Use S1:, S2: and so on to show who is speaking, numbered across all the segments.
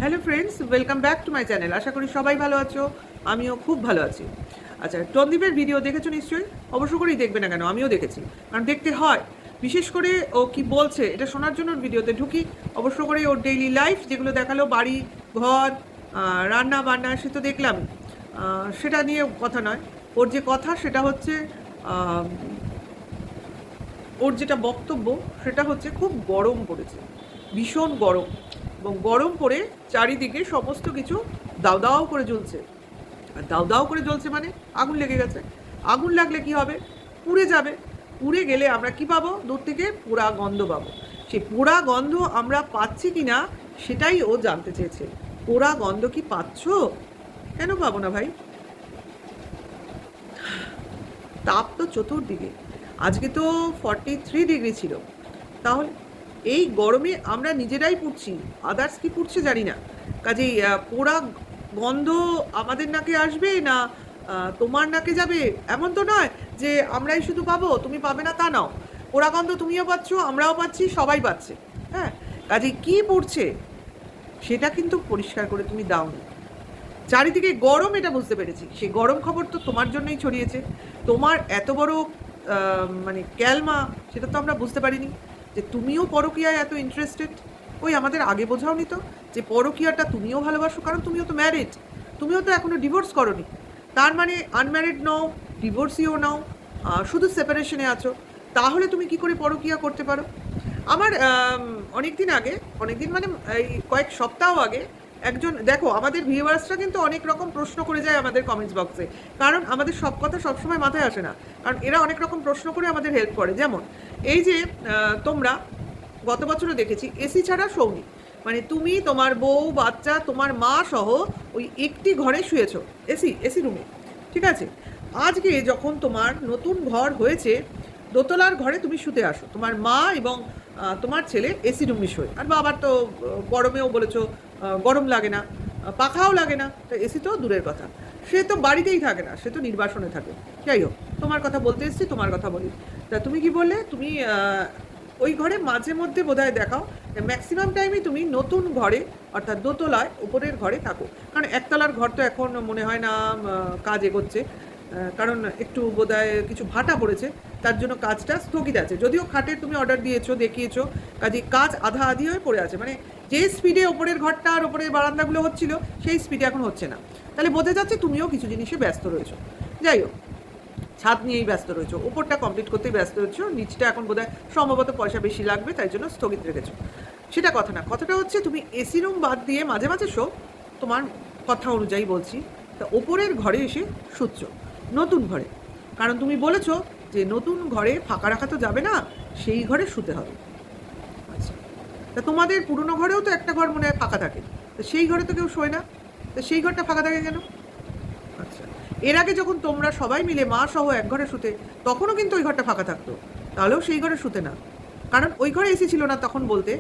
S1: Hello friends, welcome back to my channel. আশা করি সবাই ভালো আছো, আমিও খুব ভালো আছি। আচ্ছা, টনদীপের ভিডিও দেখেছো নিশ্চয়ই? অবশ্য করেই দেখবে না কেন, আমিও দেখেছি, কারণ দেখতে হয়। বিশেষ করে ও কি বলছে এটা শোনার জন্য ওর ভিডিওতে ঢুকি। অবশ্য করে ওর ডেইলি লাইফ যেগুলো দেখালো, বাড়ি ঘর, রান্না বান্না, সে তো দেখলাম। সেটা নিয়ে কথা নয়, ওর যে কথা সেটা হচ্ছে ওর যেটা বক্তব্য সেটা হচ্ছে খুব গরম পড়েছে, ভীষণ গরম, এবং গরম পড়ে চারিদিকে সমস্ত কিছু দাও দাও করে জ্বলছে। আর দাও দাও করে জ্বলছে মানে আগুন লেগে গেছে। আগুন লাগলে কি হবে? পুড়ে যাবে। পুড়ে গেলে আমরা কি পাবো? দূর থেকে পোড়া গন্ধ পাবো। সেই পোড়া গন্ধ আমরা পাচ্ছি কি না সেটাই ও জানতে চেয়েছে। পোড়া গন্ধ কি পাচ্ছ? কেন পাবো না ভাই? তাপ তো চতুর্দিকে। আজকে তো 43 ডিগ্রি ছিল। তাহলে এই গরমে আমরা নিজেরাই পুড়ছি, আদার্স কি পুড়ছে জানি না। কাজেই পোড়া গন্ধ আমাদের নাকে আসবে না তোমার নাকে যাবে এমন তো নয় যে আমরাই শুধু পাবো, তুমি পাবে না তা নাও। পোড়া গন্ধ তুমিও পাচ্ছ, আমরাও পাচ্ছি, সবাই পাচ্ছে। হ্যাঁ, কাজেই কী পড়ছে সেটা কিন্তু পরিষ্কার করে তুমি দাওনি। চারিদিকে গরম, এটা বুঝতে পেরেছি। সেই গরম খবর তো তোমার জন্যই ছড়িয়েছে। তোমার এত বড় মানে ক্যালমা, সেটা তো আমরা বুঝতে পারিনি যে তুমিও পরকীয়ায় এত ইন্টারেস্টেড। ওই আমাদের আগে বোঝাওনি তো যে পরকীয়াটা তুমিও ভালোবাসো, কারণ তুমিও তো ম্যারিড, তুমিও তো এখনও ডিভোর্স করনি। তার মানে আনম্যারিড নও, ডিভোর্সিও নাও, শুধু সেপারেশনে আছো। তাহলে তুমি কি করে পরকীয়া করতে পারো? আমার অনেক দিন আগে, অনেক দিন মানে এই কয়েক সপ্তাহ আগে, একজন, দেখো আমাদের ভিউয়ার্সরা কিন্তু অনেক রকম প্রশ্ন করে যায় আমাদের কমেন্টস বক্সে, কারণ আমাদের সব কথা সবসময় মাথায় আসে না, কারণ এরা অনেক রকম প্রশ্ন করে আমাদের হেল্প করে। যেমন এই যে তোমরা গত বছরও দেখেছি এসি ছাড়া শোওনি, মানে তুমি, তোমার বউ, বাচ্চা, তোমার মা সহ ওই একটি ঘরে শুয়েছো, এসি এসি রুমে, ঠিক আছে? আজকে যখন তোমার নতুন ঘর হয়েছে, দোতলার ঘরে তুমি শুতে আসো, তোমার মা এবং তোমার ছেলে এসি রুমে শোয়। আর বাবার তো গরমেও বলেছো গরম লাগে না, পাখাও লাগে না, তো এসি তো দূরের কথা, সে তো বাড়িতেই থাকে না, সে তো নির্বাসনে থাকে। যাই হোক, তোমার কথা বলতে এসেছি, তোমার কথা বলি। তা তুমি কি বললে? তুমি ওই ঘরে মাঝে মধ্যে বোধহয় দেখাও, ম্যাক্সিমাম টাইমই তুমি নতুন ঘরে, অর্থাৎ দোতলায় উপরের ঘরে থাকো, কারণ একতলার ঘর তো এখন মনে হয় না কাজ এগোচ্ছে, কারণ একটু বোধহয় কিছু ভাটা পড়েছে, তার জন্য কাজটা স্থগিত আছে। যদিও খাটের তুমি অর্ডার দিয়েছো, দেখিয়েছো, কাজে কাজ আধা আধি হয়ে পড়ে আছে, মানে যে স্পিডে ওপরের ঘরটা আর ওপরের বারান্দাগুলো হচ্ছিল সেই স্পিডে এখন হচ্ছে না। তাহলে বোঝা যাচ্ছে তুমিও কিছু জিনিসে ব্যস্ত রয়েছো। যাই হোক, ছাদ নিয়েই ব্যস্ত রয়েছো, ওপরটা কমপ্লিট করতেই ব্যস্ত রয়েছো, নিচটা এখন বোধহয় সম্ভবত পয়সা বেশি লাগবে তাই জন্য স্থগিত রেখেছো। সেটা কথা না, কথাটা হচ্ছে তুমি এসি রুম বাদ দিয়ে মাঝে মাঝে শো, তোমার কথা অনুযায়ী বলছি, তা ওপরের ঘরে এসে শুচ্ছ, নতুন ঘরে, কারণ তুমি বলেছো যে নতুন ঘরে ফাঁকা রাখা তো যাবে না, সেই ঘরে শুতে হবে। আচ্ছা, তা তোমাদের পুরনো ঘরেও তো একটা ঘর মনে হয় ফাঁকা থাকে, তো সেই ঘরে তো কেউ শোয় না, তো সেই ঘরটা ফাঁকা থাকে কেন? আচ্ছা, এর আগে যখন তোমরা সবাই মিলে মা সহ এক ঘরে শুতে, তখনও কিন্তু ওই ঘরটা ফাঁকা থাকতো, তাহলেও সেই ঘরে শুতে না, কারণ ওই ঘরে এসি ছিল না তখন বলতে।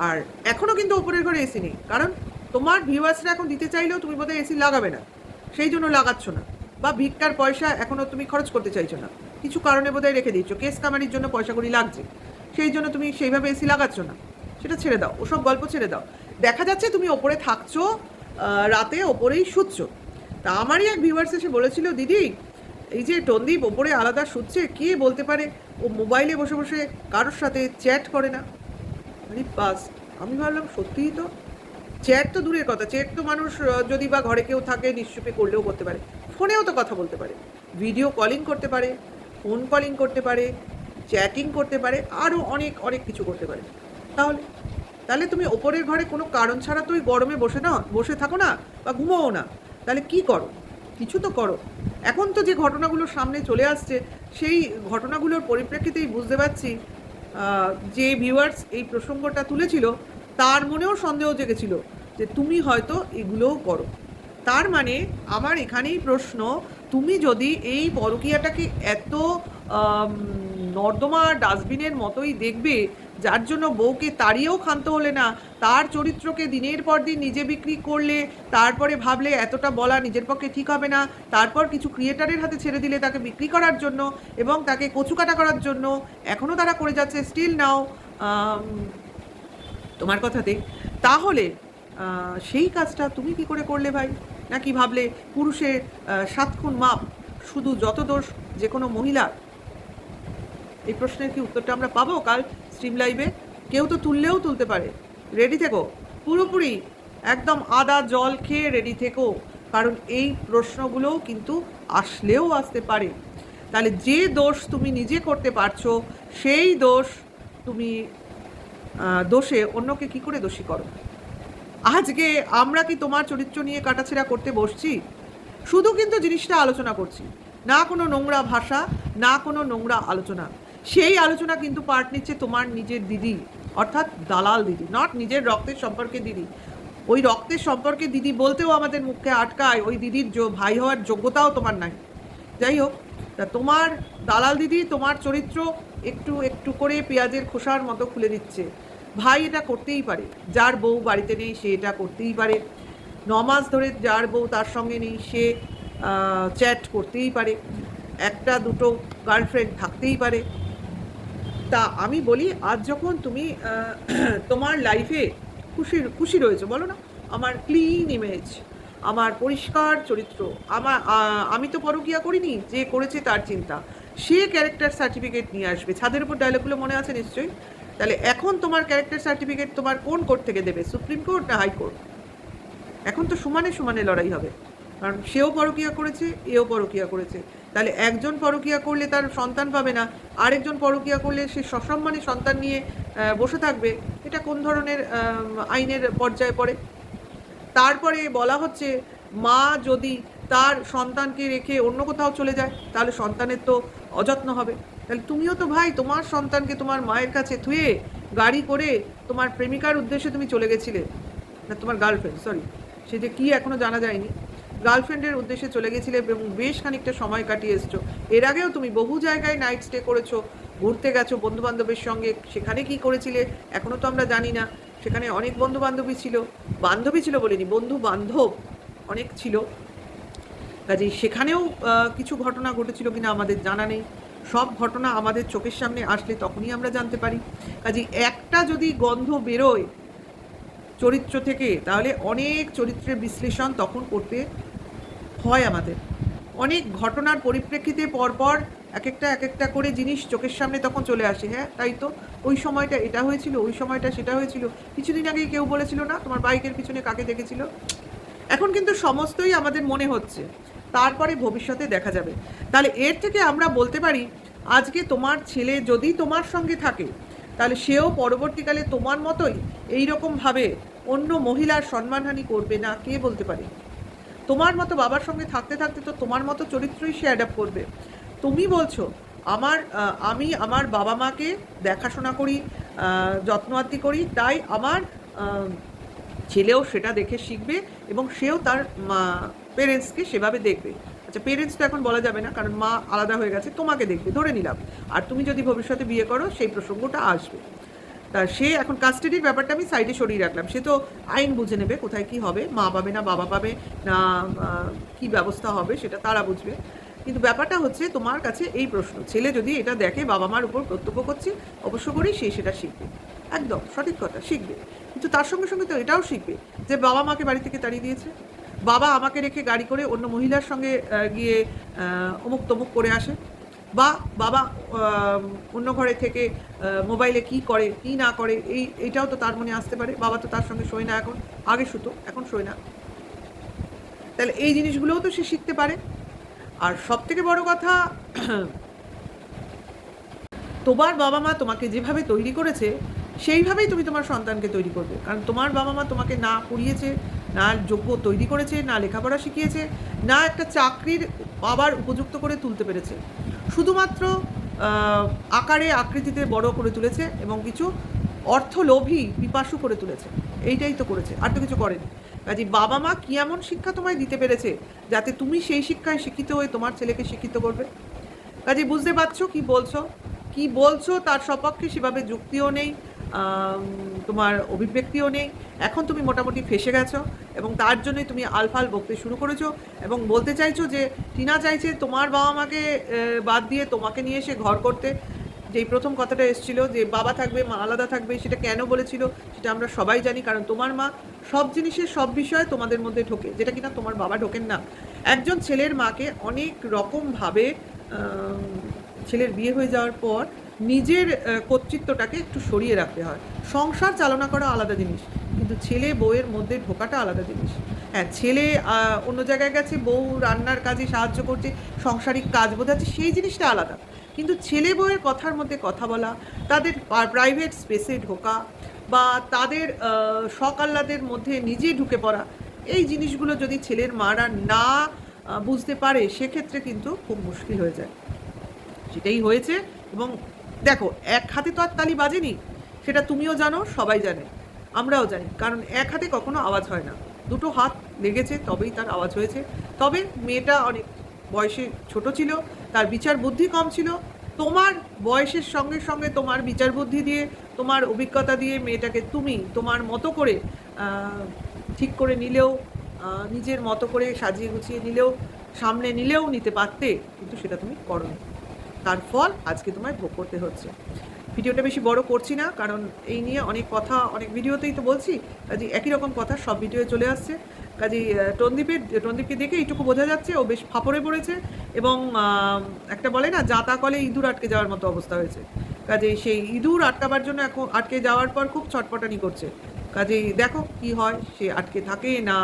S1: আর এখনও কিন্তু ওপরের ঘরে এসি নেই, কারণ তোমার ভিউয়ার্সরা এখন দিতে চাইলেও তুমি বোধহয় এসি লাগাবে না, সেই জন্য লাগাচ্ছ না, বা ভিক্ষার পয়সা এখনও তুমি খরচ করতে চাইছো না, কিছু কারণে বোধহয় রেখে দিচ্ছ, কেস কামারির জন্য পয়সা করি লাগছে, সেই জন্য তুমি সেইভাবে এসি লাগাচ্ছ না। সেটা ছেড়ে দাও, ওসব গল্প ছেড়ে দাও। দেখা যাচ্ছে তুমি ওপরে থাকছো, রাতে ওপরেই শুচ্ছো। তা আমারই এক ভিউয়ার্স এসে বলেছিল, দিদি এই যে টনদীপ ওপরে আলাদা শুচ্ছে, কে বলতে পারে ও মোবাইলে বসে বসে কারোর সাথে চ্যাট করে না? মানে বাস, আমি ভাবলাম সত্যিই তো, চ্যাট তো দূরের কথা, চ্যাট তো মানুষ যদি বা ঘরে কেউ থাকে নিশ্চুপে করলেও করতে পারে, ফোনেও তো কথা বলতে পারে, ভিডিও কলিং করতে পারে, ফোন কলিং করতে পারে, চ্যাটিং করতে পারে, আরও অনেক অনেক কিছু করতে পারে। তাহলে তাহলে তুমি ওপরের ঘরে কোনো কারণ ছাড়া তো ওই গরমে বসে থাকো না, বা ঘুমোও না, তাহলে কি করো? কিছু তো করো। এখন তো যে ঘটনাগুলো সামনে চলে আসছে, সেই ঘটনাগুলোর পরিপ্রেক্ষিতেই বুঝতে পারছি যে ভিউয়ার্স এই প্রসঙ্গটা তুলেছিল তার মনেও সন্দেহ জেগেছিল যে তুমি হয়তো এগুলোও করো। তার মানে আমার এখানেই প্রশ্ন, তুমি যদি এই পরকীয়াটাকে এত নর্দমা ডাস্টবিনের মতোই দেখবে, যার জন্য বউকে তাড়িয়েও ক্ষান্ত হলে না, তার চরিত্রকে দিনের পর দিন নিজে বিক্রি করলে, তারপরে ভাবলে এতটা বলা নিজের পক্ষে ঠিক হবে না, তারপর কিছু ক্রিয়েটারের হাতে ছেড়ে দিলে তাকে বিক্রি করার জন্য এবং তাকে কচুকাটা করার জন্য, এখনও তারা করে যাচ্ছে স্টিল নাও তোমার কথাতে, তাহলে সেই কাজটা তুমি কি করে করলে ভাই? নাকি ভাবলে পুরুষের 7 খুন মাপ, শুধু যত দোষ যে কোনো মহিলার? এই প্রশ্নের কি উত্তরটা আমরা পাবো কাল স্ট্রিম লাইভে? কেউ তো তুললেও তুলতে পারে। রেডি থেকো, পুরোপুরি একদম আদা জল খেয়ে রেডি থেকো, কারণ এই প্রশ্নগুলোও কিন্তু আসলেও আসতে পারে। তাহলে যে দোষ তুমি নিজে করতে পারছো, সেই দোষ তুমি দোষে অন্যকে কি করে দোষী করো? আজকে আমরা কি তোমার চরিত্র নিয়ে কাটাছেড়া করতে বসছি? শুধু কিন্তু জিনিসটা আলোচনা করছি, না কোনো নোংরা ভাষা, না কোনো নোংরা আলোচনা। সেই আলোচনা কিন্তু পার্ট নিচ্ছে তোমার নিজের দিদি, অর্থাৎ দালাল দিদি, নট নিজের রক্তের সম্পর্কে দিদি। ওই রক্তের সম্পর্কে দিদি বলতেও আমাদের মুখে আটকায়, ওই দিদির ভাই হওয়ার যোগ্যতাও তোমার নাই। যাই হোক, তা তোমার দালাল দিদি তোমার চরিত্র একটু একটু করে পেঁয়াজের খোসার মতো খুলে দিচ্ছে। ভাই এটা করতেই পারে, যার বউ বাড়িতে নেই সে এটা করতেই পারে। 9 মাস ধরে যার বউ তার সঙ্গে নেই সে চ্যাট করতেই পারে, একটা দুটো গার্লফ্রেন্ড থাকতেই পারে। তা আমি বলি, আজ যখন তুমি তোমার লাইফে খুশি রয়েছো, বলো না আমার ক্লিন ইমেজ, আমার পরিষ্কার চরিত্র, আমি তো পরকীয়া করিনি, যে করেছে তার চিন্তা, সে ক্যারেক্টার সার্টিফিকেট নিয়ে আসবে। ছাদের উপর ডায়লগগুলো মনে আছে নিশ্চয়ই? তাহলে এখন তোমার ক্যারেক্টার সার্টিফিকেট তোমার কোন কোর্ট থেকে দেবে, সুপ্রিম কোর্ট না হাইকোর্ট? এখন তো সমানে সমানে লড়াই হবে, কারণ সেও পরকীয়া করেছে, এও পরকীয়া করেছে। তাহলে একজন পরকীয়া করলে তার সন্তান পাবে না, আরেকজন পরকীয়া করলে সে সসম্মানে সন্তান নিয়ে বসে থাকবে। এটা কোন ধরনের আইনের পর্যায়ে পড়ে? তারপরে বলা হচ্ছে, মা যদি তার সন্তানকে রেখে অন্য কোথাও চলে যায় তাহলে সন্তানের তো অযত্ন হবে। তাহলে তুমিও তো ভাই তোমার সন্তানকে তোমার মায়ের কাছে থুয়ে গাড়ি করে তোমার প্রেমিকার উদ্দেশ্যে তুমি চলে গেছিলে, না তোমার গার্লফ্রেন্ড, সরি, সে যে কী এখনও জানা যায়নি, গার্লফ্রেন্ডের উদ্দেশ্যে চলে গেছিলে এবং বেশ খানিকটা সময় কাটিয়ে এসছো। এর আগেও তুমি বহু জায়গায় নাইট স্টে করেছো, ঘুরতে গেছো বন্ধুবান্ধবের সঙ্গে, সেখানে কি করেছিলে এখনও তো আমরা জানি না। সেখানে অনেক বন্ধুবান্ধবী ছিল, বান্ধবী ছিল বলিনি, বন্ধু বান্ধব অনেক ছিল। কাজেই সেখানেও কিছু ঘটনা ঘটেছিল কিনা আমাদের জানা নেই। সব ঘটনা আমাদের চোখের সামনে আসলে তখনই আমরা জানতে পারি। কাজেই একটা যদি গন্ধ বেরোয় চরিত্র থেকে, তাহলে অনেক চরিত্রের বিশ্লেষণ তখন করতে হয় আমাদের। অনেক ঘটনার পরিপ্রেক্ষিতে পরপর এক একটা করে জিনিস চোখের সামনে তখন চলে আসে। হ্যাঁ তাই তো, ওই সময়টা এটা হয়েছিল, ওই সময়টা সেটা হয়েছিল। কিছুদিন আগেই কেউ বলেছিল না তোমার বাইকের পিছনে কাকে দেখেছিল। এখন কিন্তু সমস্তই আমাদের মনে হচ্ছে, তারপরে ভবিষ্যতে দেখা যাবে। তাহলে এর থেকে আমরা বলতে পারি, আজকে তোমার ছেলে যদি তোমার সঙ্গে থাকে তাহলে সেও পরবর্তীকালে তোমার মতোই এইরকমভাবে অন্য মহিলার সম্মানহানি করবে না, কে বলতে পারে? তোমার মতো বাবার সঙ্গে থাকতে থাকতে তো তোমার মতো চরিত্রই সে অ্যাডাপ্ট করবে। তুমি বলছো আমি আমার বাবা মাকে দেখাশোনা করি, যত্ন আত্তি করি, তাই আমার ছেলেও সেটা দেখে শিখবে এবং সেও তার পেরেন্টসকে সেভাবে দেখবে। আচ্ছা, পেরেন্টস তো এখন বলা যাবে না, কারণ মা আলাদা হয়ে গেছে, তোমাকে দেখবে ধরে নিলাম। আর তুমি যদি ভবিষ্যতে বিয়ে করো সেই প্রসঙ্গটা আসবে। তা সে এখন কাস্টাডির ব্যাপারটা আমি সাইডে সরিয়ে রাখলাম, সে তো আইন বুঝে নেবে কোথায় কি হবে, মা পাবে না বাবা পাবে না, কি ব্যবস্থা হবে সেটা তারা বুঝবে। কিন্তু ব্যাপারটা হচ্ছে তোমার কাছে এই প্রশ্ন, ছেলে যদি এটা দেখে বাবা মার উপর কর্তব্য করছে, অবশ্য করেই সে সেটা শিখবে, একদম সঠিক কথা, শিখবে। কিন্তু তার সঙ্গে সঙ্গে তো এটাও শিখবে যে বাবা মাকে বাড়ি থেকে তাড়িয়ে দিয়েছে, বাবা আমাকে রেখে গাড়ি করে অন্য মহিলার সঙ্গে গিয়ে অমুক তমুক করে আসে, বা বাবা অন্য ঘরে থেকে মোবাইলে কি করে কি না করে, এইটাও তো তার মনে আসতে পারে। বাবা তো তার সঙ্গে শোয় না এখন, আগে শুতো এখন শোয় না। তাহলে এই জিনিসগুলোও তো সে শিখতে পারে। আর সব থেকে বড় কথা, তোমার বাবা মা তোমাকে যেভাবে তৈরি করেছে সেইভাবেই তুমি তোমার সন্তানকে তৈরি করবে। কারণ তোমার বাবা মা তোমাকে না পড়িয়েছে, না যোগ্য তৈরি করেছে, না লেখাপড়া শিখিয়েছে, না একটা চাকরির বাবার উপযুক্ত করে তুলতে পেরেছে। শুধুমাত্র আকারে আকৃতিতে বড় করে তুলেছে এবং কিছু অর্থলোভী পিপাসু করে তুলেছে, এইটাই তো করেছে, আর তো কিছু করেনি। কাজে বাবা মা কী এমন শিক্ষা তোমায় দিতে পেরেছে যাতে তুমি সেই শিক্ষায় শিক্ষিত হয়ে তোমার ছেলেকে শিক্ষিত করবে? কাজে বুঝতে পারছো কি বলছো তার সপক্ষে সেভাবে যুক্তিও নেই, তোমার অভিব্যক্তিও নেই। এখন তুমি মোটামুটি ফেসে গেছো এবং তার জন্যই তুমি আলফাল বকতে শুরু করেছো এবং বলতে চাইছো যে টিনা চাইছে তোমার বাবা মাকে বাদ দিয়ে তোমাকে নিয়ে এসে ঘর করতে। যেই প্রথম কথাটা এসেছিল যে বাবা থাকবে, মা আলাদা থাকবে, সেটা কেন বলেছিল সেটা আমরা সবাই জানি। কারণ তোমার মা সব জিনিসের সব বিষয়ে তোমাদের মধ্যে ঢোকে, যেটা কিনা তোমার বাবা ঢোকেন না। একজন ছেলের মাকে অনেক রকমভাবে ছেলের বিয়ে হয়ে যাওয়ার পর নিজের কর্তৃত্বটাকে একটু সরিয়ে রাখতে হয়। সংসার চালনা করা আলাদা জিনিস, কিন্তু ছেলে বউয়ের মধ্যে ঢোকাটা আলাদা জিনিস। হ্যাঁ, ছেলে অন্য জায়গায় গেছে, বউ রান্নার কাজে সাহায্য করছে, সংসারিক কাজ বোঝাচ্ছে, সেই জিনিসটা আলাদা। কিন্তু ছেলে বউয়ের কথার মধ্যে কথা বলা, তাদের প্রাইভেট স্পেসে ঢোকা, বা তাদের শখ আহ্লাদের মধ্যে নিজে ঢুকে পড়া, এই জিনিসগুলো যদি ছেলের মারা না বুঝতে পারে, সেক্ষেত্রে কিন্তু খুব মুশকিল হয়ে যায়। সেটাই হয়েছে। এবং দেখো, এক হাতে তো আর তালি বাজেনি, সেটা তুমিও জানো, সবাই জানে, আমরাও জানি। কারণ এক হাতে কখনো আওয়াজ হয় না, দুটো হাত লেগেছে তবেই তার আওয়াজ হয়েছে। তবে মেয়েটা অনেক বয়সে ছোট ছিল, তার বিচার বুদ্ধি কম ছিল। তোমার বয়সের সঙ্গে সঙ্গে তোমার বিচার বুদ্ধি দিয়ে, তোমার অভিজ্ঞতা দিয়ে মেয়েটাকে তুমি তোমার মতো করে ঠিক করে নিলেও, নিজের মতো করে সাজিয়ে গুছিয়ে নিলেও, সামনে নিলেও নিতে পারতে, কিন্তু সেটা তুমি করোনি। তার ফল আজকে তোমায় ভোগ করতে হচ্ছে। ভিডিওটা বেশি বড় করছি না, কারণ এই নিয়ে অনেক কথা অনেক ভিডিওতেই তো বলছি, কাজে একই রকম কথা সব ভিডিওয়ে চলে আসছে। কাজেই টনদীপকে দেখে এইটুকু বোঝা যাচ্ছে ও বেশ ফাপড়ে পড়েছে, এবং একটা বলে না, জাতা কলে ইঁদুর আটকে যাওয়ার মতো অবস্থা হয়েছে। কাজেই সেই ইঁদুর আটকাবার জন্য এখন আটকে যাওয়ার পর খুব ছটপটানি করছে। কাজেই দেখো কি হয়, সে আটকে থাকে না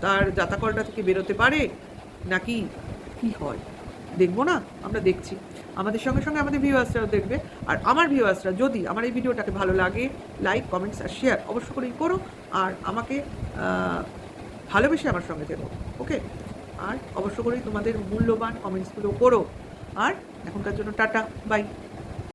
S1: তার জাতাকলটা থেকে বেরোতে পারে, নাকি কি হয় দেখবো না, আমরা দেখছি। আমাদের সঙ্গে সঙ্গে আমাদের ভিউয়ার্সরাও দেখবে। আর আমার ভিউয়ার্সরা যদি আমার এই ভিডিওটাকে ভালো লাগে, লাইক, কমেন্টস আর শেয়ার অবশ্য করেই করো। আর আমাকে ভালোবেসে আমার সঙ্গে থেকো, ওকে? আর অবশ্য করেই তোমাদের মূল্যবান কমেন্টসগুলো করো। আর এখনকার জন্য টাটা, বাই।